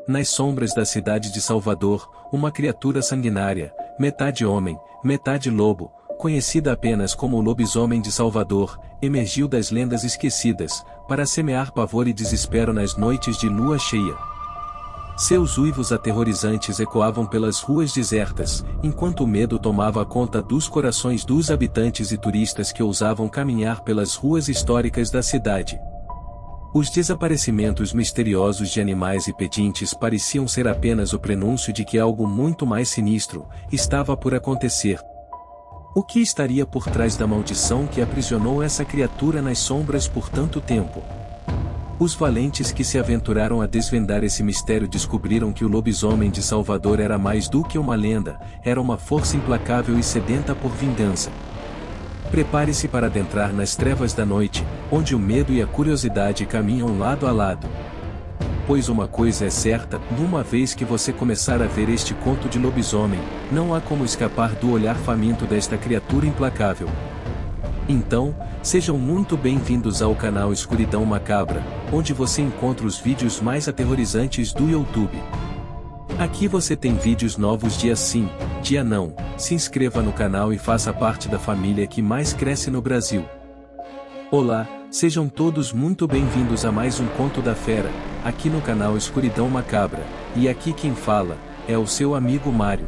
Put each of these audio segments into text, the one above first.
Nas sombras da cidade de Salvador, uma criatura sanguinária, metade homem, metade lobo, conhecida apenas como o lobisomem de Salvador, emergiu das lendas esquecidas, para semear pavor e desespero nas noites de lua cheia. Seus uivos aterrorizantes ecoavam pelas ruas desertas, enquanto o medo tomava conta dos corações dos habitantes e turistas que ousavam caminhar pelas ruas históricas da cidade. Os desaparecimentos misteriosos de animais e pedintes pareciam ser apenas o prenúncio de que algo muito mais sinistro estava por acontecer. O que estaria por trás da maldição que aprisionou essa criatura nas sombras por tanto tempo? Os valentes que se aventuraram a desvendar esse mistério descobriram que o lobisomem de Salvador era mais do que uma lenda, era uma força implacável e sedenta por vingança. Prepare-se para adentrar nas trevas da noite, onde o medo e a curiosidade caminham lado a lado. Pois uma coisa é certa, uma vez que você começar a ver este conto de lobisomem, não há como escapar do olhar faminto desta criatura implacável. Então, sejam muito bem-vindos ao canal Escuridão Macabra, onde você encontra os vídeos mais aterrorizantes do YouTube. Aqui você tem vídeos novos dia sim, dia não. Se inscreva no canal e faça parte da família que mais cresce no Brasil. Olá, sejam todos muito bem-vindos a mais um Conto da Fera, aqui no canal Escuridão Macabra, e aqui quem fala, é o seu amigo Mário.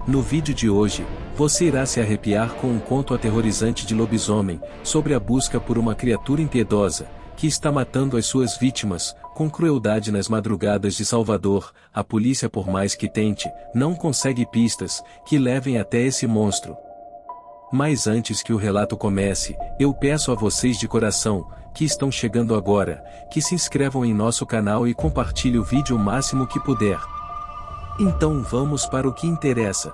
No vídeo de hoje, você irá se arrepiar com um conto aterrorizante de lobisomem, sobre a busca por uma criatura impiedosa, que está matando as suas vítimas, com crueldade nas madrugadas de Salvador. A polícia, por mais que tente, não consegue pistas que levem até esse monstro. Mas antes que o relato comece, eu peço a vocês de coração, que estão chegando agora, que se inscrevam em nosso canal e compartilhem o vídeo o máximo que puder. Então vamos para o que interessa.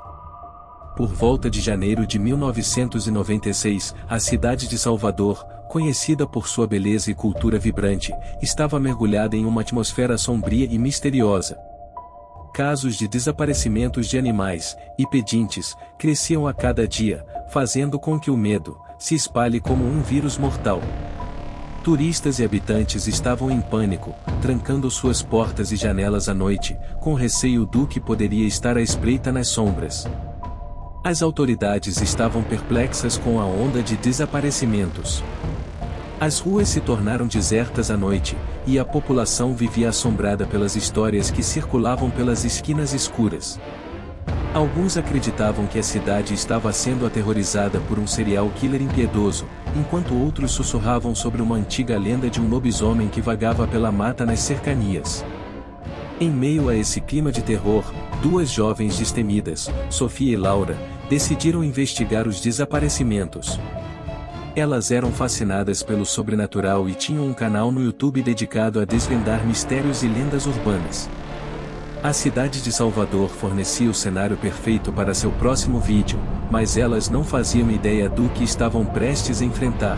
Por volta de janeiro de 1996, a cidade de Salvador, conhecida por sua beleza e cultura vibrante, estava mergulhada em uma atmosfera sombria e misteriosa. Casos de desaparecimentos de animais e pedintes cresciam a cada dia, fazendo com que o medo se espalhe como um vírus mortal. Turistas e habitantes estavam em pânico, trancando suas portas e janelas à noite, com receio do que poderia estar à espreita nas sombras. As autoridades estavam perplexas com a onda de desaparecimentos. As ruas se tornaram desertas à noite, e a população vivia assombrada pelas histórias que circulavam pelas esquinas escuras. Alguns acreditavam que a cidade estava sendo aterrorizada por um serial killer impiedoso, enquanto outros sussurravam sobre uma antiga lenda de um lobisomem que vagava pela mata nas cercanias. Em meio a esse clima de terror, duas jovens destemidas, Sofia e Laura, decidiram investigar os desaparecimentos. Elas eram fascinadas pelo sobrenatural e tinham um canal no YouTube dedicado a desvendar mistérios e lendas urbanas. A cidade de Salvador fornecia o cenário perfeito para seu próximo vídeo, mas elas não faziam ideia do que estavam prestes a enfrentar.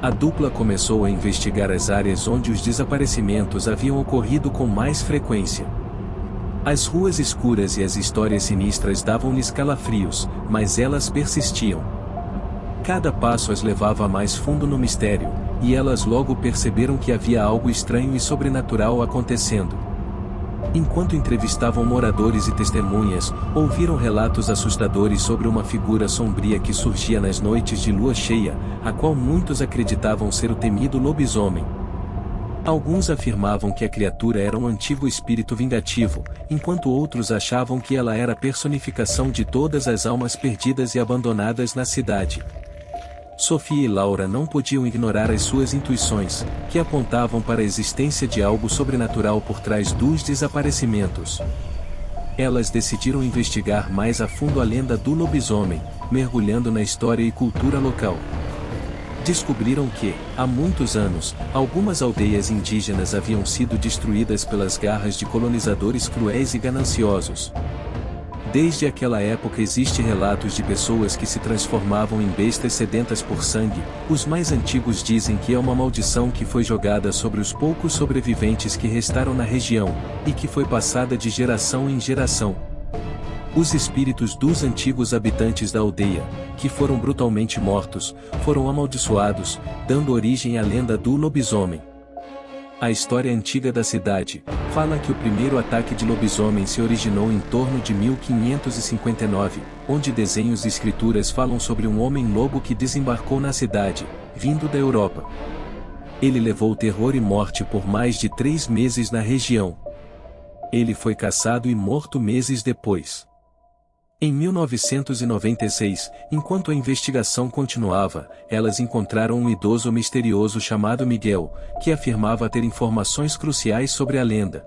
A dupla começou a investigar as áreas onde os desaparecimentos haviam ocorrido com mais frequência. As ruas escuras e as histórias sinistras davam-lhes calafrios, mas elas persistiam. Cada passo as levava mais fundo no mistério, e elas logo perceberam que havia algo estranho e sobrenatural acontecendo. Enquanto entrevistavam moradores e testemunhas, ouviram relatos assustadores sobre uma figura sombria que surgia nas noites de lua cheia, a qual muitos acreditavam ser o temido lobisomem. Alguns afirmavam que a criatura era um antigo espírito vingativo, enquanto outros achavam que ela era a personificação de todas as almas perdidas e abandonadas na cidade. Sofia e Laura não podiam ignorar as suas intuições, que apontavam para a existência de algo sobrenatural por trás dos desaparecimentos. Elas decidiram investigar mais a fundo a lenda do lobisomem, mergulhando na história e cultura local. Descobriram que, há muitos anos, algumas aldeias indígenas haviam sido destruídas pelas garras de colonizadores cruéis e gananciosos. Desde aquela época existem relatos de pessoas que se transformavam em bestas sedentas por sangue. Os mais antigos dizem que é uma maldição que foi jogada sobre os poucos sobreviventes que restaram na região, e que foi passada de geração em geração. Os espíritos dos antigos habitantes da aldeia, que foram brutalmente mortos, foram amaldiçoados, dando origem à lenda do lobisomem. A história antiga da cidade fala que o primeiro ataque de lobisomem se originou em torno de 1559, onde desenhos e escrituras falam sobre um homem-lobo que desembarcou na cidade, vindo da Europa. Ele levou terror e morte por mais de 3 meses na região. Ele foi caçado e morto meses depois. Em 1996, enquanto a investigação continuava, elas encontraram um idoso misterioso chamado Miguel, que afirmava ter informações cruciais sobre a lenda.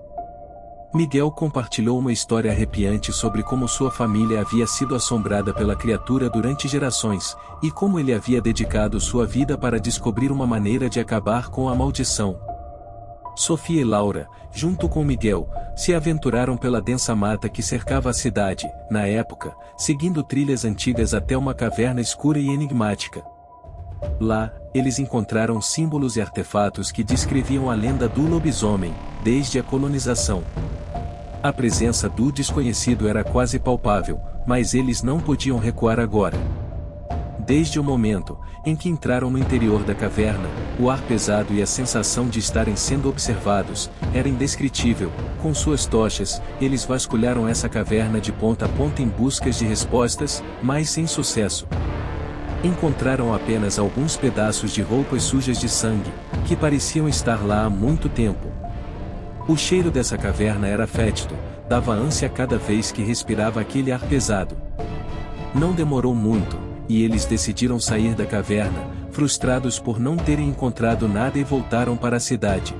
Miguel compartilhou uma história arrepiante sobre como sua família havia sido assombrada pela criatura durante gerações, e como ele havia dedicado sua vida para descobrir uma maneira de acabar com a maldição. Sofia e Laura, junto com Miguel, se aventuraram pela densa mata que cercava a cidade, na época, seguindo trilhas antigas até uma caverna escura e enigmática. Lá, eles encontraram símbolos e artefatos que descreviam a lenda do lobisomem, desde a colonização. A presença do desconhecido era quase palpável, mas eles não podiam recuar agora. Desde o momento em que entraram no interior da caverna, o ar pesado e a sensação de estarem sendo observados era indescritível. Com suas tochas, eles vasculharam essa caverna de ponta a ponta em busca de respostas, mas sem sucesso. Encontraram apenas alguns pedaços de roupas sujas de sangue, que pareciam estar lá há muito tempo. O cheiro dessa caverna era fétido, dava ânsia cada vez que respirava aquele ar pesado. Não demorou muito, e eles decidiram sair da caverna, frustrados por não terem encontrado nada, e voltaram para a cidade.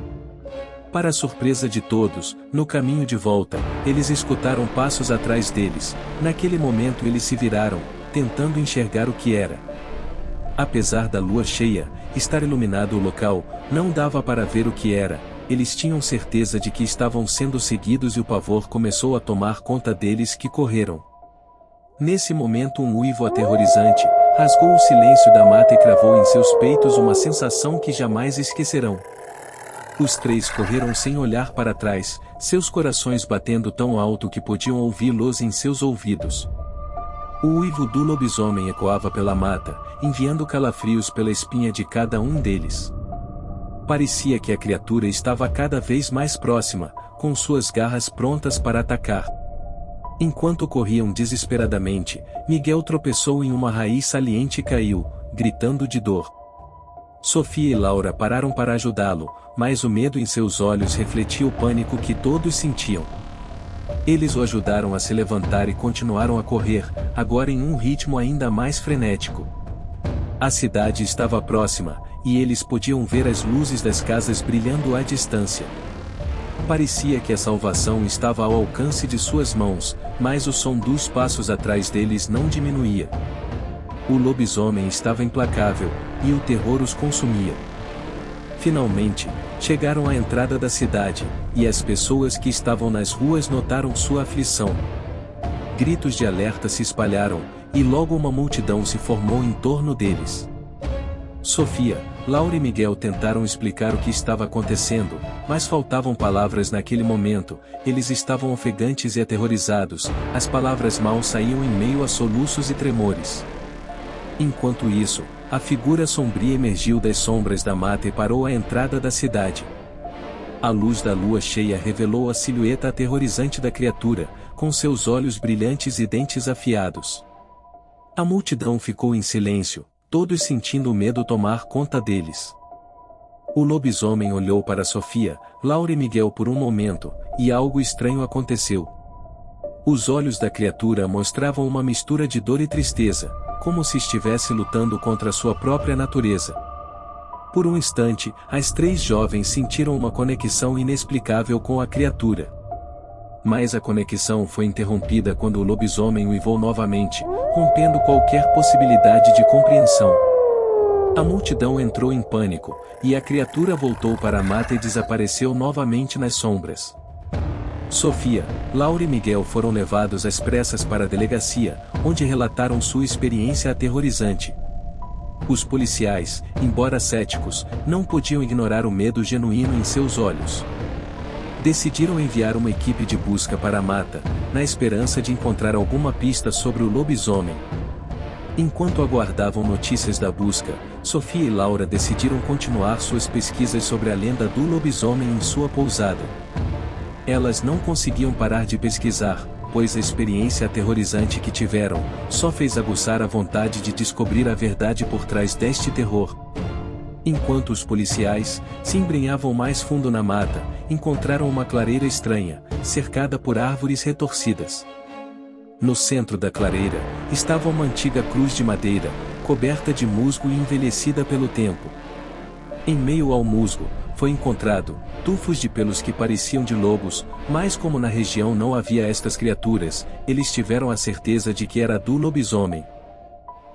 Para a surpresa de todos, no caminho de volta, eles escutaram passos atrás deles. Naquele momento eles se viraram, tentando enxergar o que era. Apesar da lua cheia estar iluminado o local, não dava para ver o que era. Eles tinham certeza de que estavam sendo seguidos e o pavor começou a tomar conta deles, que correram. Nesse momento um uivo aterrorizante rasgou o silêncio da mata e cravou em seus peitos uma sensação que jamais esquecerão. Os 3 correram sem olhar para trás, seus corações batendo tão alto que podiam ouvi-los em seus ouvidos. O uivo do lobisomem ecoava pela mata, enviando calafrios pela espinha de cada um deles. Parecia que a criatura estava cada vez mais próxima, com suas garras prontas para atacar. Enquanto corriam desesperadamente, Miguel tropeçou em uma raiz saliente e caiu, gritando de dor. Sofia e Laura pararam para ajudá-lo, mas o medo em seus olhos refletia o pânico que todos sentiam. Eles o ajudaram a se levantar e continuaram a correr, agora em um ritmo ainda mais frenético. A cidade estava próxima, e eles podiam ver as luzes das casas brilhando à distância. Parecia que a salvação estava ao alcance de suas mãos, mas o som dos passos atrás deles não diminuía. O lobisomem estava implacável, e o terror os consumia. Finalmente, chegaram à entrada da cidade, e as pessoas que estavam nas ruas notaram sua aflição. Gritos de alerta se espalharam, e logo uma multidão se formou em torno deles. Sofia, Laura e Miguel tentaram explicar o que estava acontecendo, mas faltavam palavras naquele momento. Eles estavam ofegantes e aterrorizados, as palavras mal saíam em meio a soluços e tremores. Enquanto isso, a figura sombria emergiu das sombras da mata e parou à entrada da cidade. A luz da lua cheia revelou a silhueta aterrorizante da criatura, com seus olhos brilhantes e dentes afiados. A multidão ficou em silêncio, todos sentindo o medo tomar conta deles. O lobisomem olhou para Sofia, Laura e Miguel por um momento, e algo estranho aconteceu. Os olhos da criatura mostravam uma mistura de dor e tristeza, como se estivesse lutando contra sua própria natureza. Por um instante, as 3 jovens sentiram uma conexão inexplicável com a criatura. Mas a conexão foi interrompida quando o lobisomem uivou novamente, rompendo qualquer possibilidade de compreensão. A multidão entrou em pânico, e a criatura voltou para a mata e desapareceu novamente nas sombras. Sofia, Laura e Miguel foram levados às pressas para a delegacia, onde relataram sua experiência aterrorizante. Os policiais, embora céticos, não podiam ignorar o medo genuíno em seus olhos. Decidiram enviar uma equipe de busca para a mata, na esperança de encontrar alguma pista sobre o lobisomem. Enquanto aguardavam notícias da busca, Sofia e Laura decidiram continuar suas pesquisas sobre a lenda do lobisomem em sua pousada. Elas não conseguiam parar de pesquisar, pois a experiência aterrorizante que tiveram, só fez aguçar a vontade de descobrir a verdade por trás deste terror. Enquanto os policiais se embrenhavam mais fundo na mata, encontraram uma clareira estranha, cercada por árvores retorcidas. No centro da clareira, estava uma antiga cruz de madeira, coberta de musgo e envelhecida pelo tempo. Em meio ao musgo, foi encontrado tufos de pelos que pareciam de lobos, mas como na região não havia estas criaturas, eles tiveram a certeza de que era do lobisomem.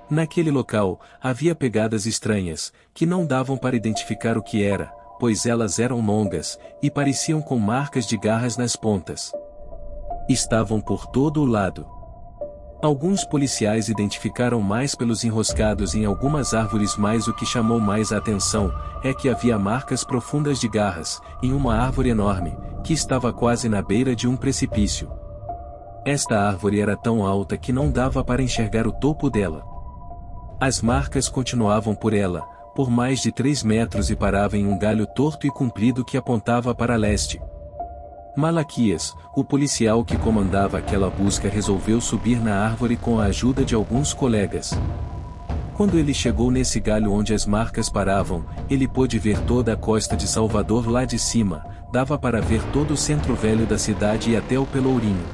Naquele local, havia pegadas estranhas, que não davam para identificar o que era, pois elas eram longas, e pareciam com marcas de garras nas pontas. Estavam por todo o lado. Alguns policiais identificaram mais pelos enroscados em algumas árvores, mas o que chamou mais a atenção é que havia marcas profundas de garras, em uma árvore enorme, que estava quase na beira de um precipício. Esta árvore era tão alta que não dava para enxergar o topo dela. As marcas continuavam por ela, por mais de 3 metros e paravam em um galho torto e comprido que apontava para leste. Malaquias, o policial que comandava aquela busca, resolveu subir na árvore com a ajuda de alguns colegas. Quando ele chegou nesse galho onde as marcas paravam, ele pôde ver toda a costa de Salvador lá de cima, dava para ver todo o centro velho da cidade e até o Pelourinho.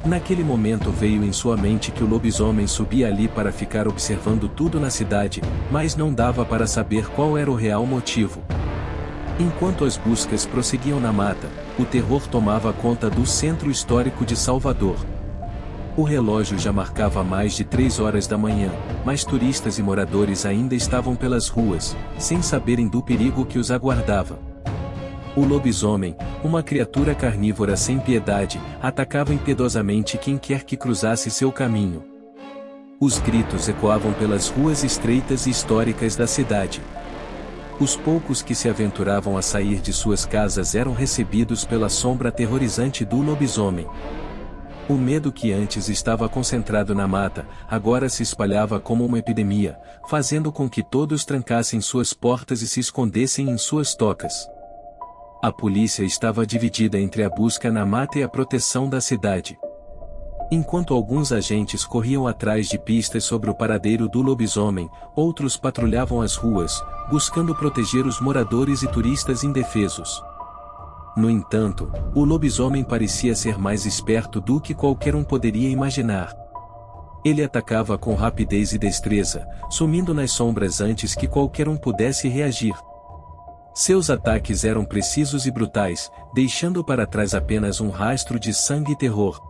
Naquele momento veio em sua mente que o lobisomem subia ali para ficar observando tudo na cidade, mas não dava para saber qual era o real motivo. Enquanto as buscas prosseguiam na mata, o terror tomava conta do centro histórico de Salvador. O relógio já marcava mais de 3 horas da manhã, mas turistas e moradores ainda estavam pelas ruas, sem saberem do perigo que os aguardava. O lobisomem, uma criatura carnívora sem piedade, atacava impiedosamente quem quer que cruzasse seu caminho. Os gritos ecoavam pelas ruas estreitas e históricas da cidade. Os poucos que se aventuravam a sair de suas casas eram recebidos pela sombra aterrorizante do lobisomem. O medo que antes estava concentrado na mata, agora se espalhava como uma epidemia, fazendo com que todos trancassem suas portas e se escondessem em suas tocas. A polícia estava dividida entre a busca na mata e a proteção da cidade. Enquanto alguns agentes corriam atrás de pistas sobre o paradeiro do lobisomem, outros patrulhavam as ruas, buscando proteger os moradores e turistas indefesos. No entanto, o lobisomem parecia ser mais esperto do que qualquer um poderia imaginar. Ele atacava com rapidez e destreza, sumindo nas sombras antes que qualquer um pudesse reagir. Seus ataques eram precisos e brutais, deixando para trás apenas um rastro de sangue e terror.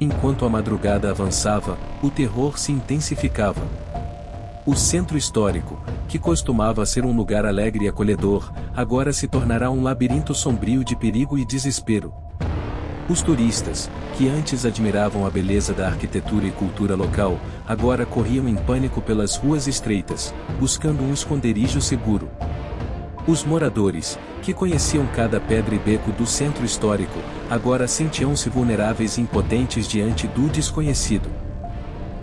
Enquanto a madrugada avançava, o terror se intensificava. O centro histórico, que costumava ser um lugar alegre e acolhedor, agora se tornará um labirinto sombrio de perigo e desespero. Os turistas, que antes admiravam a beleza da arquitetura e cultura local, agora corriam em pânico pelas ruas estreitas, buscando um esconderijo seguro. Os moradores, que conheciam cada pedra e beco do centro histórico, agora sentiam-se vulneráveis e impotentes diante do desconhecido.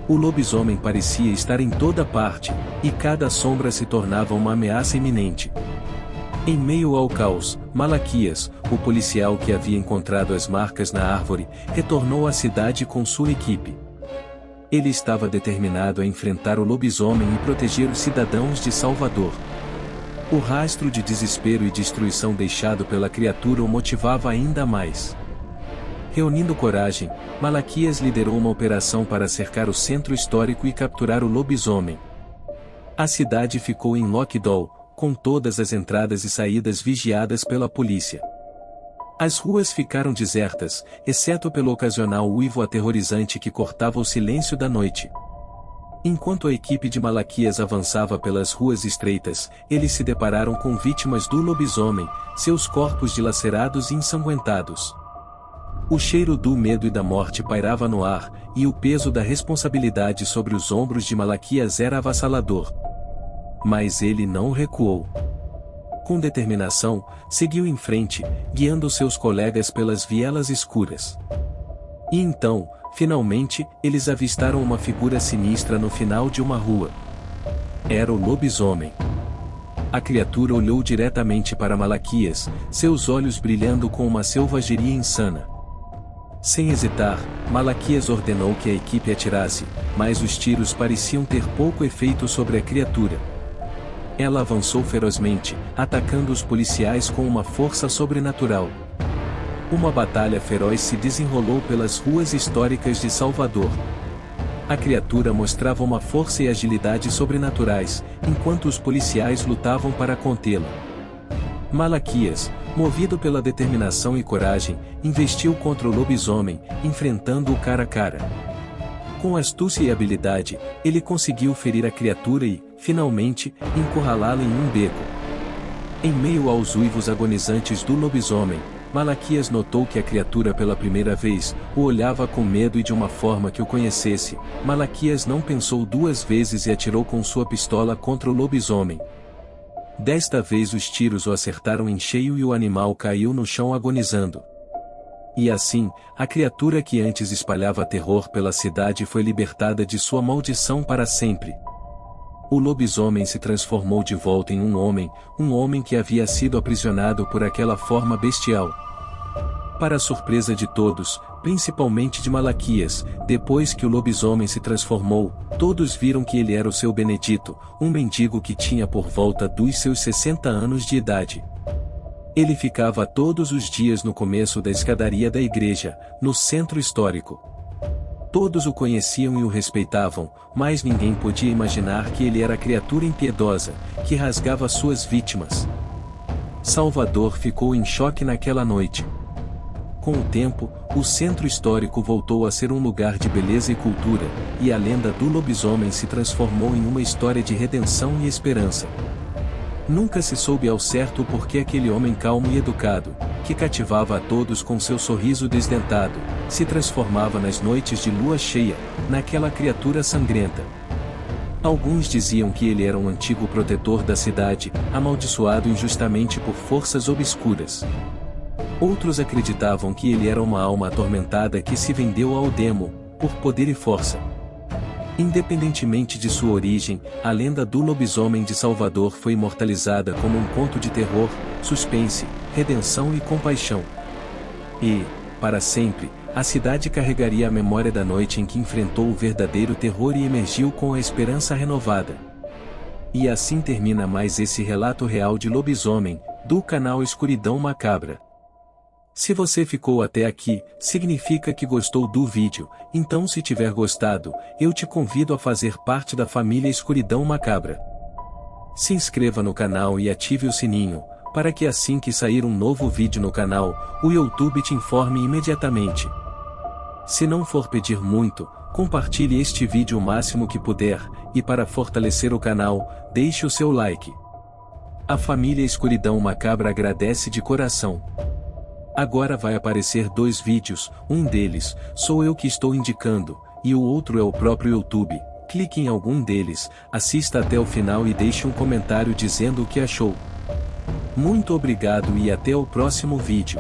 O lobisomem parecia estar em toda parte, e cada sombra se tornava uma ameaça iminente. Em meio ao caos, Malaquias, o policial que havia encontrado as marcas na árvore, retornou à cidade com sua equipe. Ele estava determinado a enfrentar o lobisomem e proteger os cidadãos de Salvador. O rastro de desespero e destruição deixado pela criatura o motivava ainda mais. Reunindo coragem, Malaquias liderou uma operação para cercar o centro histórico e capturar o lobisomem. A cidade ficou em lockdown, com todas as entradas e saídas vigiadas pela polícia. As ruas ficaram desertas, exceto pelo ocasional uivo aterrorizante que cortava o silêncio da noite. Enquanto a equipe de Malaquias avançava pelas ruas estreitas, eles se depararam com vítimas do lobisomem, seus corpos dilacerados e ensanguentados. O cheiro do medo e da morte pairava no ar, e o peso da responsabilidade sobre os ombros de Malaquias era avassalador. Mas ele não recuou. Com determinação, seguiu em frente, guiando seus colegas pelas vielas escuras. E então, Finalmente, eles avistaram uma figura sinistra no final de uma rua. Era o lobisomem. A criatura olhou diretamente para Malaquias, seus olhos brilhando com uma selvageria insana. Sem hesitar, Malaquias ordenou que a equipe atirasse, mas os tiros pareciam ter pouco efeito sobre a criatura. Ela avançou ferozmente, atacando os policiais com uma força sobrenatural. Uma batalha feroz se desenrolou pelas ruas históricas de Salvador. A criatura mostrava uma força e agilidade sobrenaturais, enquanto os policiais lutavam para contê-la. Malaquias, movido pela determinação e coragem, investiu contra o lobisomem, enfrentando-o cara a cara. Com astúcia e habilidade, ele conseguiu ferir a criatura e, finalmente, encurralá-la em um beco. Em meio aos uivos agonizantes do lobisomem, Malaquias notou que a criatura pela primeira vez o olhava com medo e de uma forma que o conhecesse. Malaquias não pensou duas vezes e atirou com sua pistola contra o lobisomem. Desta vez os tiros o acertaram em cheio e o animal caiu no chão agonizando. E assim, a criatura que antes espalhava terror pela cidade foi libertada de sua maldição para sempre. O lobisomem se transformou de volta em um homem que havia sido aprisionado por aquela forma bestial. Para a surpresa de todos, principalmente de Malaquias, depois que o lobisomem se transformou, todos viram que ele era o seu Benedito, um mendigo que tinha por volta dos seus 60 anos de idade. Ele ficava todos os dias no começo da escadaria da igreja, no centro histórico. Todos o conheciam e o respeitavam, mas ninguém podia imaginar que ele era a criatura impiedosa, que rasgava suas vítimas. Salvador ficou em choque naquela noite. Com o tempo, o centro histórico voltou a ser um lugar de beleza e cultura, e a lenda do lobisomem se transformou em uma história de redenção e esperança. Nunca se soube ao certo o porquê aquele homem calmo e educado, que cativava a todos com seu sorriso desdentado, se transformava nas noites de lua cheia, naquela criatura sangrenta. Alguns diziam que ele era um antigo protetor da cidade, amaldiçoado injustamente por forças obscuras. Outros acreditavam que ele era uma alma atormentada que se vendeu ao demo, por poder e força. Independentemente de sua origem, a lenda do lobisomem de Salvador foi imortalizada como um conto de terror, suspense, redenção e compaixão. E, para sempre, a cidade carregaria a memória da noite em que enfrentou o verdadeiro terror e emergiu com a esperança renovada. E assim termina mais esse relato real de lobisomem, do canal Escuridão Macabra. Se você ficou até aqui, significa que gostou do vídeo, então se tiver gostado, eu te convido a fazer parte da família Escuridão Macabra. Se inscreva no canal e ative o sininho, para que assim que sair um novo vídeo no canal, o YouTube te informe imediatamente. Se não for pedir muito, compartilhe este vídeo o máximo que puder, e para fortalecer o canal, deixe o seu like. A família Escuridão Macabra agradece de coração. Agora vai aparecer 2 vídeos, um deles, sou eu que estou indicando, e o outro é o próprio YouTube. Clique em algum deles, assista até o final e deixe um comentário dizendo o que achou. Muito obrigado e até o próximo vídeo.